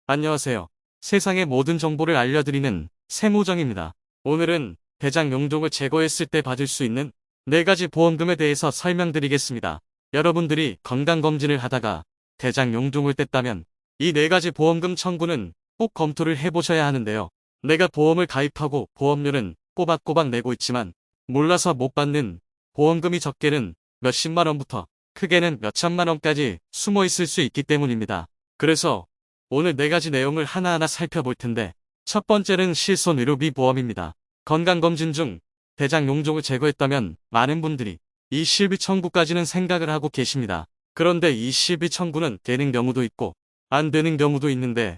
안녕하세요. 세상의 모든 정보를 알려드리는 세무정입니다. 오늘은 대장 용종을 제거했을 때 받을 수 있는 4가지 보험금에 대해서 설명드리겠습니다. 여러분들이 건강검진을 하다가 대장 용종을 뗐다면 이 4가지 보험금 청구는 꼭 검토를 해보셔야 하는데요. 내가 보험을 가입하고 보험료는 꼬박꼬박 내고 있지만 몰라서 못 받는 보험금이 적게는 몇십만 원부터 크게는 몇천만 원까지 숨어 있을 수 있기 때문입니다. 그래서 오늘 4가지 내용을 하나하나 살펴볼 텐데, 첫 번째는 실손의료비 보험입니다. 건강검진 중 대장 용종을 제거했다면 많은 분들이 이 실비 청구까지는 생각을 하고 계십니다. 그런데 이 실비 청구는 되는 경우도 있고 안 되는 경우도 있는데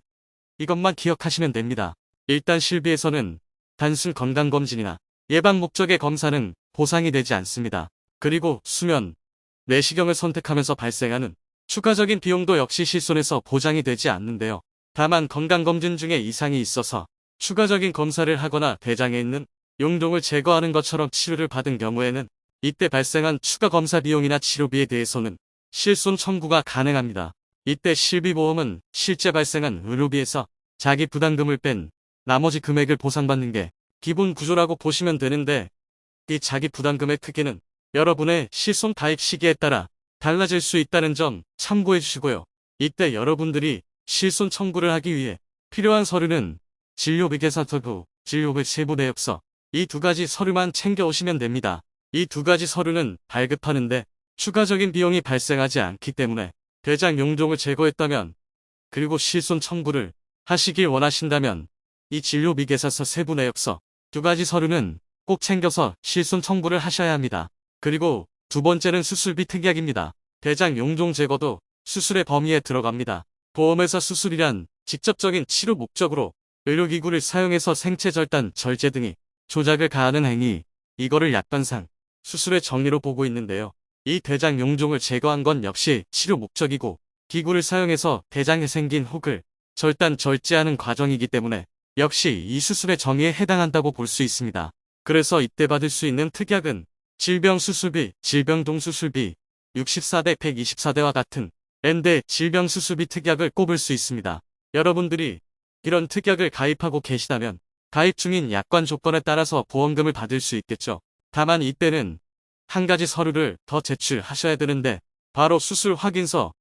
이것만 기억하시면 됩니다. 일단 실비에서는 단순 건강검진이나 예방 목적의 검사는 보상이 되지 않습니다. 그리고 수면, 내시경을 선택하면서 발생하는 추가적인 비용도 역시 실손에서 보장이 되지 않는데요. 다만 건강검진 중에 이상이 있어서 추가적인 검사를 하거나 대장에 있는 용종을 제거하는 것처럼 치료를 받은 경우에는 이때 발생한 추가 검사 비용이나 치료비에 대해서는 실손 청구가 가능합니다. 이때 실비보험은 실제 발생한 의료비에서 자기 부담금을 뺀 나머지 금액을 보상받는 게 기본 구조라고 보시면 되는데, 이 자기 부담금의 크기는 여러분의 실손 가입 시기에 따라 달라질 수 있다는 점 참고해 주시고요. 이때 여러분들이 실손 청구를 하기 위해 필요한 서류는 진료비 계산서부, 진료비 세부 내역서, 이 2가지 서류만 챙겨 오시면 됩니다. 이 2가지 서류는 발급하는데 추가적인 비용이 발생하지 않기 때문에 대장 용종을 제거했다면, 그리고 실손 청구를 하시길 원하신다면 이 진료비 계산서 세부 내역서 2가지 서류는 꼭 챙겨서 실손 청구를 하셔야 합니다. 그리고 두 번째는 수술비 특약입니다. 대장 용종 제거도 수술의 범위에 들어갑니다. 보험에서 수술이란 직접적인 치료 목적으로 의료기구를 사용해서 생체 절단, 절제 등의 조작을 가하는 행위, 이거를 약관상 수술의 정의로 보고 있는데요. 이 대장 용종을 제거한 건 역시 치료 목적이고 기구를 사용해서 대장에 생긴 혹을 절단, 절제하는 과정이기 때문에 역시 이 수술의 정의에 해당한다고 볼 수 있습니다. 그래서 이때 받을 수 있는 특약은 질병수술비, 질병동수술비, 64대 124대와 같은 N대 질병수술비 특약을 꼽을 수 있습니다. 여러분들이 이런 특약을 가입하고 계시다면 가입 중인 약관 조건에 따라서 보험금을 받을 수 있겠죠. 다만 이때는 한 가지 서류를 더 제출하셔야 되는데, 바로 수술 확인서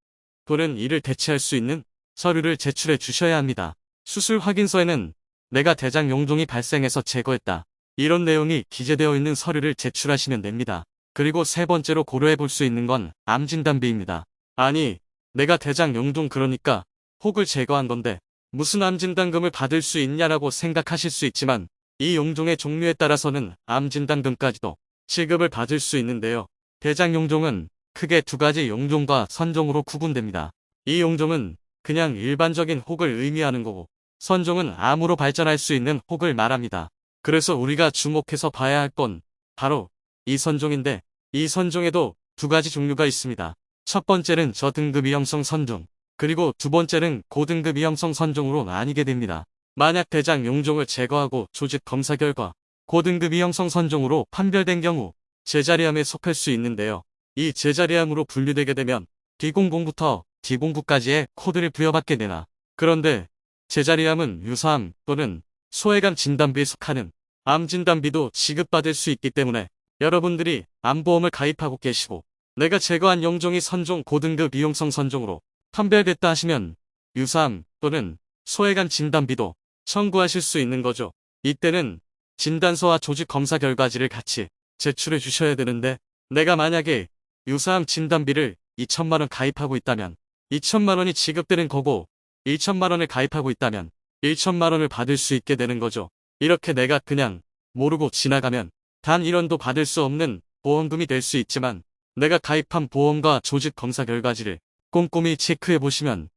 또는 이를 대체할 수 있는 서류를 제출해 주셔야 합니다. 수술 확인서에는 내가 대장 용종이 발생해서 제거했다, 이런 내용이 기재되어 있는 서류를 제출하시면 됩니다. 그리고 세 번째로 고려해 볼 수 있는 건 암진단비입니다. 아니, 내가 대장 용종, 그러니까 혹을 제거한 건데 무슨 암진단금을 받을 수 있냐라고 생각하실 수 있지만, 이 용종의 종류에 따라서는 암진단금까지도 지급을 받을 수 있는데요. 대장 용종은 크게 2가지 용종과 선종으로 구분됩니다. 이 용종은 그냥 일반적인 혹을 의미하는 거고, 선종은 암으로 발전할 수 있는 혹을 말합니다. 그래서 우리가 주목해서 봐야 할 건 바로 이 선종인데, 이 선종에도 2가지 종류가 있습니다. 첫 번째는 저등급 위험성 선종, 그리고 두 번째는 고등급 위험성 선종으로 나뉘게 됩니다. 만약 대장 용종을 제거하고 조직 검사 결과 고등급 위험성 선종으로 판별된 경우 제자리암에 속할 수 있는데요. 이 제자리암으로 분류되게 되면 D00부터 D09까지의 코드를 부여받게 되나, 그런데 제자리암은 유사암 또는 소외감 진단비에 속하는 암진단비도 지급받을 수 있기 때문에 여러분들이 암보험을 가입하고 계시고 내가 제거한 용종이 선종 고등급 위험성 선종으로 판별됐다 하시면 유사암 또는 소외감 진단비도 청구하실 수 있는 거죠. 이때는 진단서와 조직 검사 결과지를 같이 제출해 주셔야 되는데, 내가 만약에 유사암 진단비를 2천만 원 가입하고 있다면 2천만 원이 지급되는 거고, 1천만 원을 가입하고 있다면 1천만 원을 받을 수 있게 되는 거죠. 이렇게 내가 그냥 모르고 지나가면 단 1원도 받을 수 없는 보험금이 될 수 있지만, 내가 가입한 보험과 조직 검사 결과지를 꼼꼼히 체크해 보시면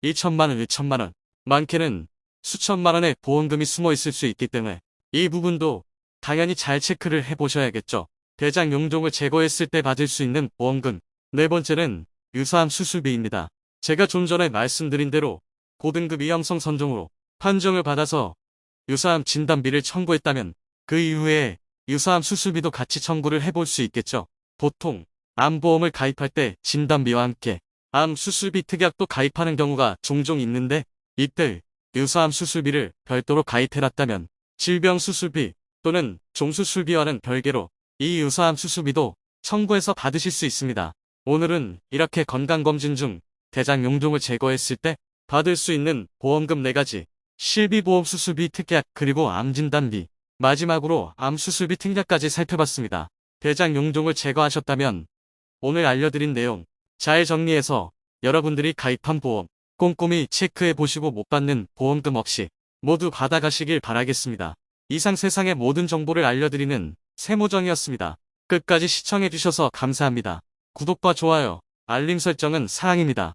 1천만 원, 1천만 원, 많게는 수천만 원의 보험금이 숨어 있을 수 있기 때문에 이 부분도 당연히 잘 체크를 해 보셔야겠죠. 대장 용종을 제거했을 때 받을 수 있는 보험금. 네 번째는 유사암 수술비입니다. 제가 좀 전에 말씀드린 대로 고등급 위험성 선종으로 판정을 받아서 유사암 진단비를 청구했다면 그 이후에 유사암 수술비도 같이 청구를 해볼 수 있겠죠. 보통 암보험을 가입할 때 진단비와 함께 암 수술비 특약도 가입하는 경우가 종종 있는데, 이때 유사암 수술비를 별도로 가입해놨다면 질병 수술비 또는 종수술비와는 별개로 이 유사암 수술비도 청구해서 받으실 수 있습니다. 오늘은 이렇게 건강검진 중 대장 용종을 제거했을 때 받을 수 있는 보험금 4가지, 실비보험 수술비 특약 그리고 암진단비, 마지막으로 암수술비 특약까지 살펴봤습니다. 대장 용종을 제거하셨다면 오늘 알려드린 내용 잘 정리해서 여러분들이 가입한 보험 꼼꼼히 체크해 보시고 못 받는 보험금 없이 모두 받아가시길 바라겠습니다. 이상 세상의 모든 정보를 알려드리는 세모정이었습니다. 끝까지 시청해 주셔서 감사합니다. 구독과 좋아요, 알림 설정은 사랑입니다.